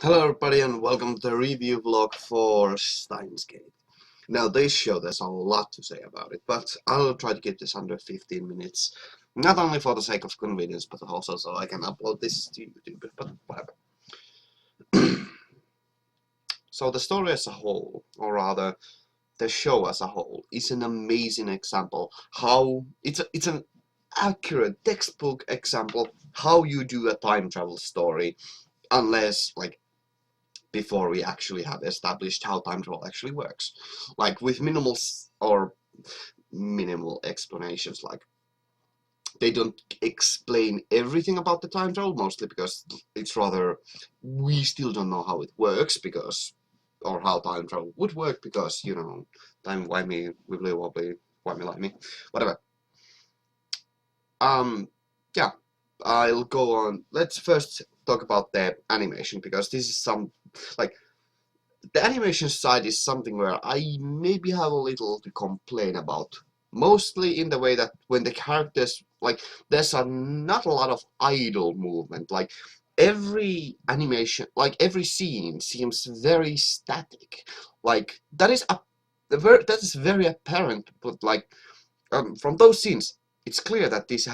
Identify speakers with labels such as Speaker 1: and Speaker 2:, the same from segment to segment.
Speaker 1: Hello everybody and welcome to the review vlog for Steins. Now this show, there's a lot to say about it, but I'll try to keep this under 15 minutes. Not only for the sake of convenience, but also so I can upload this to YouTube, but whatever. So the story as a whole, or rather the show as a whole, is an amazing example how it's an accurate textbook example how you do a time travel story, unless like before we actually have established how time travel actually works. Like with minimal explanations, like they don't explain everything about the time travel, mostly because it's rather we still don't know how it works because or how time travel would work because time wimey wibbly wobbly wimey limey whatever. Um yeah, I'll go on. Let's first talk about the animation because this is some like the animation side is something where I maybe have a little to complain about. Mostly in the way that when the characters, like, there's not a lot of idle movement. Like, every animation, like, every scene seems very static. Like, that is very apparent, but, like, from those scenes, it's clear that this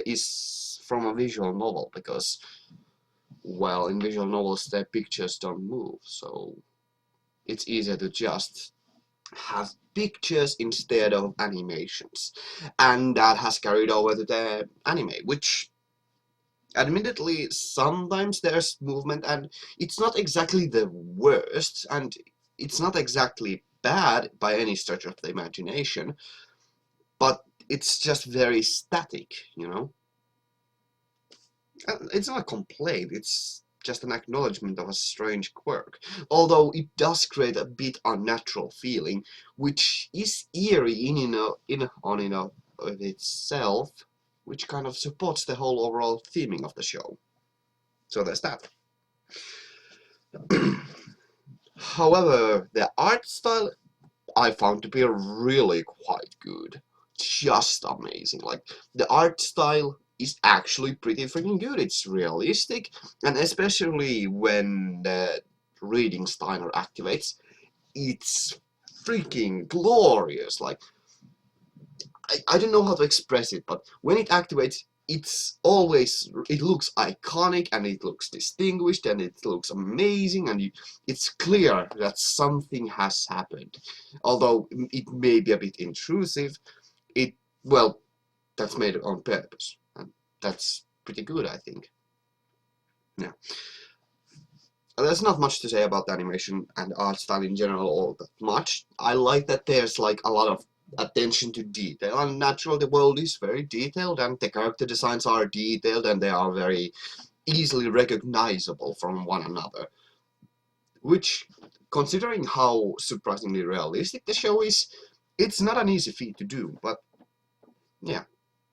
Speaker 1: is from a visual novel because well, in visual novels, the pictures don't move, so it's easier to just have pictures instead of animations. And that has carried over to the anime, which, admittedly, sometimes there's movement, and it's not exactly the worst, and it's not exactly bad by any stretch of the imagination, but it's just very static, you know? It's not a complaint, it's just an acknowledgement of a strange quirk, although it does create a bit unnatural feeling, which is eerie in of itself, which kind of supports the whole overall theming of the show. So there's that. However, the art style I found to be really quite good. Just amazing. Like, the art style is actually pretty freaking good. It's realistic, and especially when the reading Steiner activates, it's freaking glorious. Like, I don't know how to express it, but when it activates, it looks iconic and it looks distinguished and it looks amazing, and it's clear that something has happened. Although it may be a bit intrusive, it well, that's made on purpose, and that's pretty good, I think. Yeah, there's not much to say about the animation and art style in general all that much. I like that there's like a lot of attention to detail, and naturally the world is very detailed and the character designs are detailed and they are very easily recognizable from one another, which, considering how surprisingly realistic the show is, it's not an easy feat to do. But yeah,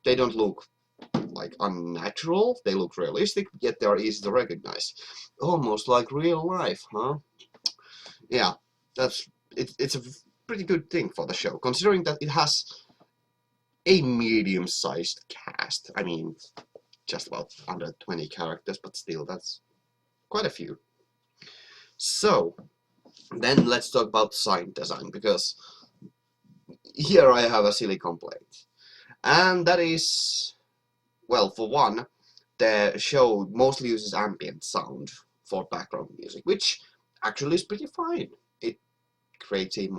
Speaker 1: they don't look like unnatural, they look realistic, yet they are easy to recognize, almost like real life, huh? Yeah, it's a pretty good thing for the show, considering that it has a medium-sized cast. I mean, just about under 20 characters, but still, that's quite a few. So, then let's talk about sound design, because here I have a silly complaint. And that is, well, for one, the show mostly uses ambient sound for background music, which actually is pretty fine. It creates a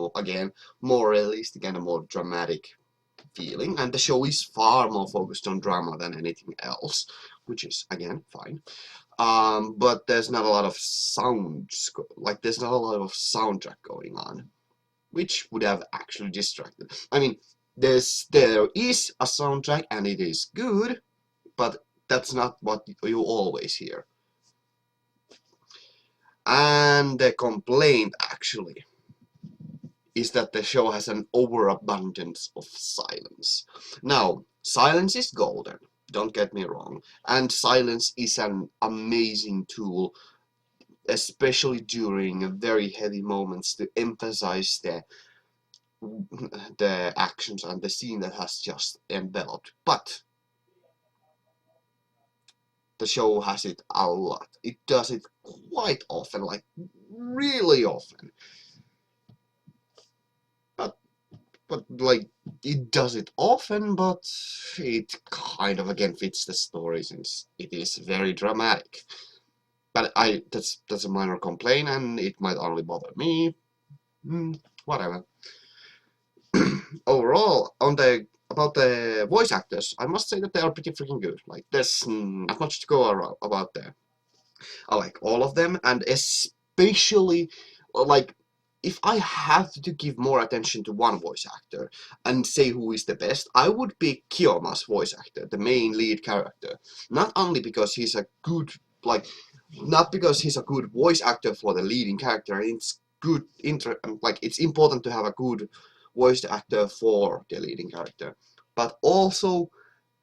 Speaker 1: more realistic and a more dramatic feeling, and the show is far more focused on drama than anything else, which is again fine. But there's not a lot of there's not a lot of soundtrack going on, which would have actually distracted. I mean, there is a soundtrack and it is good, but that's not what you always hear. And the complaint actually is that the show has an overabundance of silence. Now, silence is golden, don't get me wrong, and silence is an amazing tool, especially during very heavy moments, to emphasize the actions and the scene that has just enveloped. But the show has it a lot. It does it quite often, like really often. But like it does it often, but it kind of again fits the story since it is very dramatic. But that's a minor complaint, and it might only bother me. Whatever. Overall, on the about the voice actors, I must say that they are pretty freaking good. Like there's not much to go around about there. I like all of them, and especially like if I have to give more attention to one voice actor and say who is the best, I would pick Kiyoma's voice actor, the main lead character. Not only because he's a good like, not because he's a good voice actor for the leading character. It's good like it's important to have a good voice actor for the leading character, but also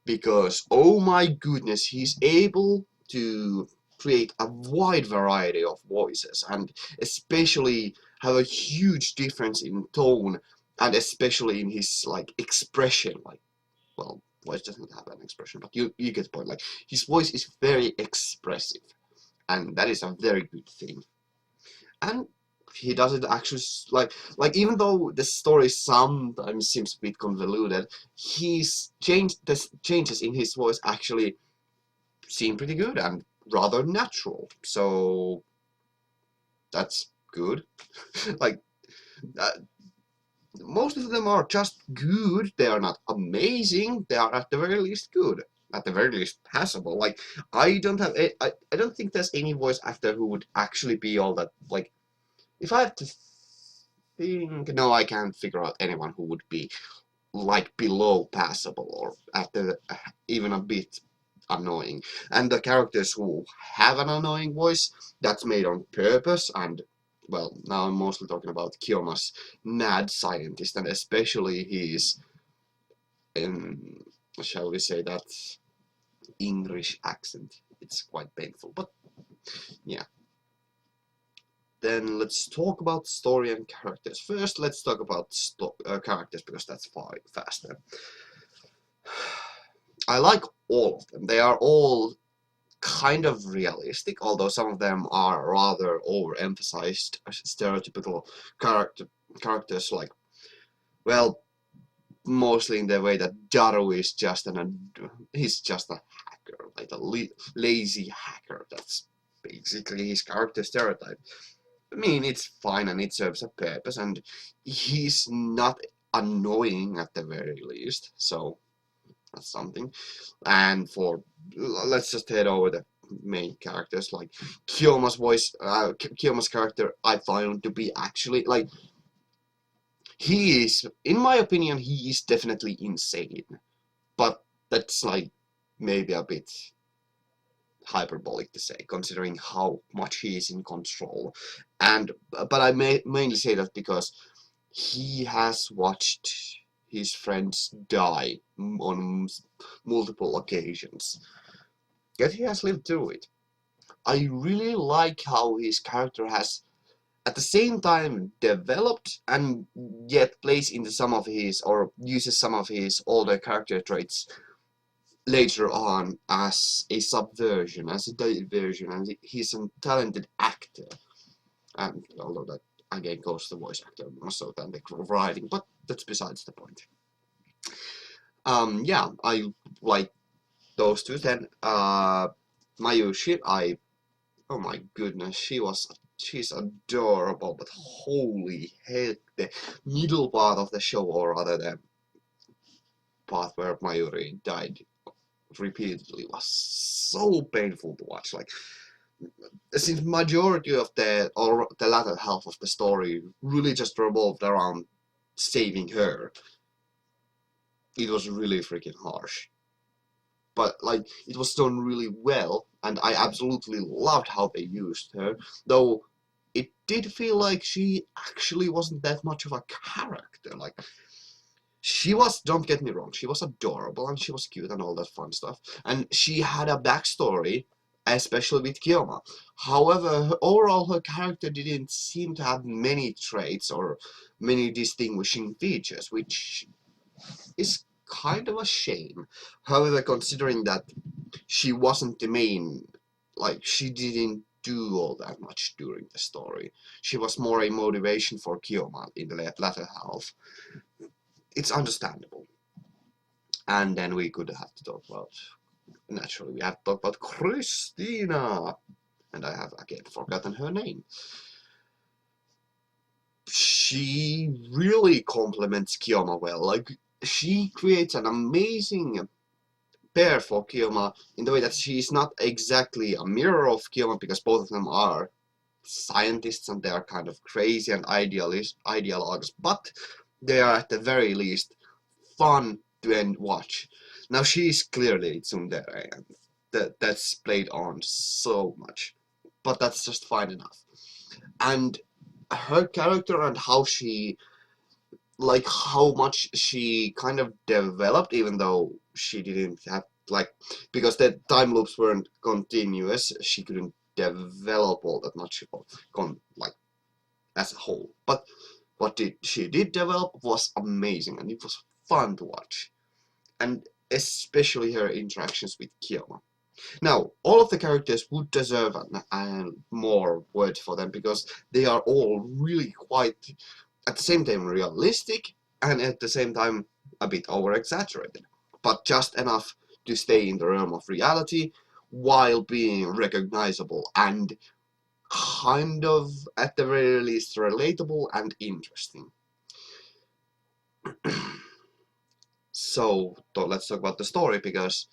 Speaker 1: because, oh my goodness, he's able to create a wide variety of voices and especially have a huge difference in tone and especially in his like expression. Like, well, voice doesn't have an expression, but you get the point. Like his voice is very expressive, and that is a very good thing. And he does it actually like even though the story sometimes seems a bit convoluted, the changes in his voice actually seem pretty good and rather natural. So that's good. Like uh, most of them are just good. They are not amazing. They are at the very least good. At the very least passable. Like I don't think there's any voice actor who would actually be all that like. If I have to think, no, I can't figure out anyone who would be like below passable or at the even a bit annoying. And the characters who have an annoying voice, that's made on purpose. And well, now I'm mostly talking about Kiyoma's mad scientist, and especially his, shall we say that, English accent. It's quite painful, but yeah. Then let's talk about story and characters. First, let's talk about characters because that's far faster. I like all of them. They are all kind of realistic, although some of them are rather overemphasized stereotypical characters like, well, mostly in the way that Daru is just he's just a hacker, like a lazy hacker. That's basically his character stereotype. I mean, it's fine and it serves a purpose, and he's not annoying at the very least, so that's something. And let's just head over the main characters, like Kiyoma's character, I find to be actually, like, he is, in my opinion, he is definitely insane, but that's, like, maybe a bit hyperbolic to say, considering how much he is in control. But I mainly say that because he has watched his friends die on multiple occasions, yet he has lived through it. I really like how his character has at the same time developed and yet plays into some of his or uses some of his older character traits later on as a subversion, as a diversion, and he's a talented actor. And although that again goes to the voice actor more so than the writing, but that's besides the point. Yeah, I like those two. Then Mayushi, oh my goodness, she's adorable, but holy heck, the middle part of the show, or rather the part where Mayuri died repeatedly, was so painful to watch. Like, since majority of the latter half of the story really just revolved around saving her, it was really freaking harsh. But like, it was done really well, and I absolutely loved how they used her, though it did feel like she actually wasn't that much of a character. Like, she was, don't get me wrong, she was adorable and she was cute and all that fun stuff, and she had a backstory, especially with Kiyoma. However, overall her character didn't seem to have many traits or many distinguishing features, which is kind of a shame. However, considering that she wasn't the main, like, she didn't do all that much during the story. She was more a motivation for Kiyoma in the latter half. It's understandable. And then we could have to talk about, naturally, we have to talk about Christina. And I have again forgotten her name. She really complements Kiyoma well. Like, she creates an amazing pair for Kiyoma in the way that she is not exactly a mirror of Kiyoma, because both of them are scientists and they are kind of crazy and ideologues, but they are at the very least fun to watch. Now she is clearly tsundere, and that's played on so much, but that's just fine enough. And her character and how she, like, how much she kind of developed, even though she didn't have, like, because the time loops weren't continuous, she couldn't develop all that much, like, as a whole. But what she did develop was amazing, and it was fun to watch, and especially her interactions with Kiyoma. Now, all of the characters would deserve more words for them, because they are all really quite, at the same time, realistic, and at the same time a bit over-exaggerated, but just enough to stay in the realm of reality while being recognizable and kind of, at the very least, relatable and interesting. So let's talk about the story, because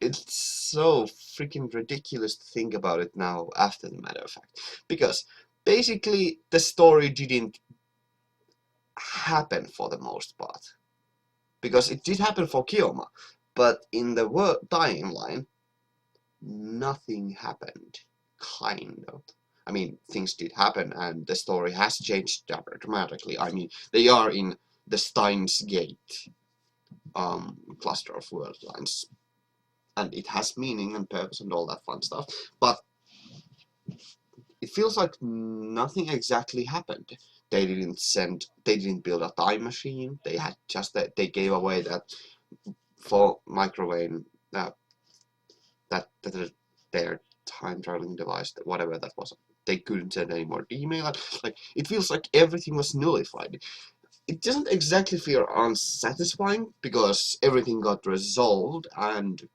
Speaker 1: it's so freaking ridiculous to think about it now, after the matter of fact. Because basically the story didn't happen for the most part. Because it did happen for Kiyoma, but in the timeline, nothing happened. Kind of. I mean, things did happen, and the story has changed dramatically. I mean, they are in the Steins Gate cluster of world lines, and it has meaning and purpose and all that fun stuff, but it feels like nothing exactly happened. They didn't build a time machine. They had just that, they gave away that for microwave, that their time traveling device, whatever that was. They couldn't send any more email. Like, it feels like everything was nullified. It doesn't exactly feel unsatisfying, because everything got resolved, and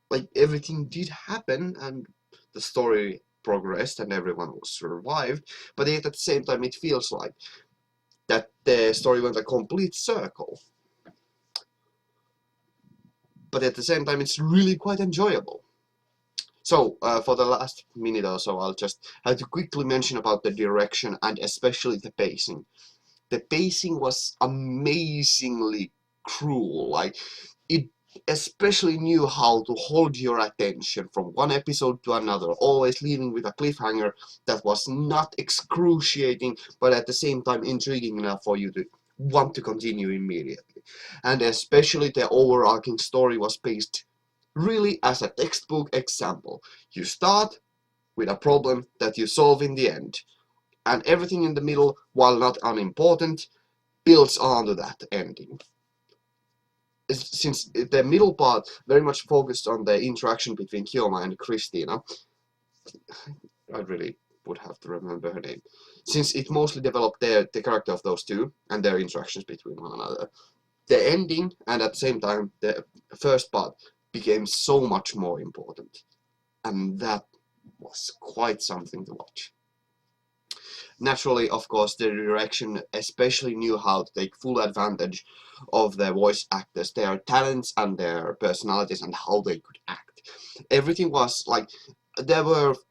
Speaker 1: like, everything did happen, and the story progressed, and everyone was survived. But yet at the same time, it feels like that the story went a complete circle. But at the same time, it's really quite enjoyable. So, for the last minute or so, I'll just have to quickly mention about the direction, and especially the pacing. The pacing was amazingly cruel. Like, it especially knew how to hold your attention from one episode to another, always leaving with a cliffhanger that was not excruciating, but at the same time intriguing enough for you to want to continue immediately. And especially the overarching story was paced really as a textbook example. You start with a problem that you solve in the end, and everything in the middle, while not unimportant, builds onto that ending. Since the middle part very much focused on the interaction between Kiyoma and Christina, I really would have to remember her name, since it mostly developed the character of those two and their interactions between one another, the ending and at the same time the first part became so much more important, and that was quite something to watch. Naturally, of course, the direction especially knew how to take full advantage of the voice actors, their talents and their personalities, and how they could act. Everything was like,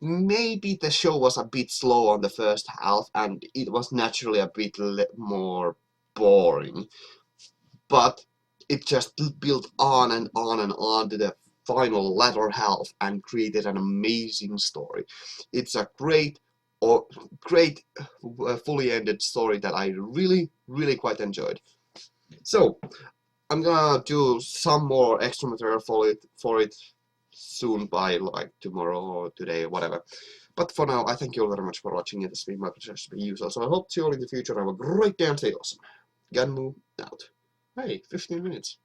Speaker 1: maybe the show was a bit slow on the first half, and it was naturally a bit more boring, but it just built on and on and on to the final latter half and created an amazing story. It's a great fully ended story that I really quite enjoyed. So I'm gonna do some more extra material for it soon, by like tomorrow or today or whatever. But for now, I thank you all very much for watching. It has been my pleasure to be usual. So I hope to see you all in the future. Have a great day and stay awesome. Ganmu out. Hey, 15 minutes.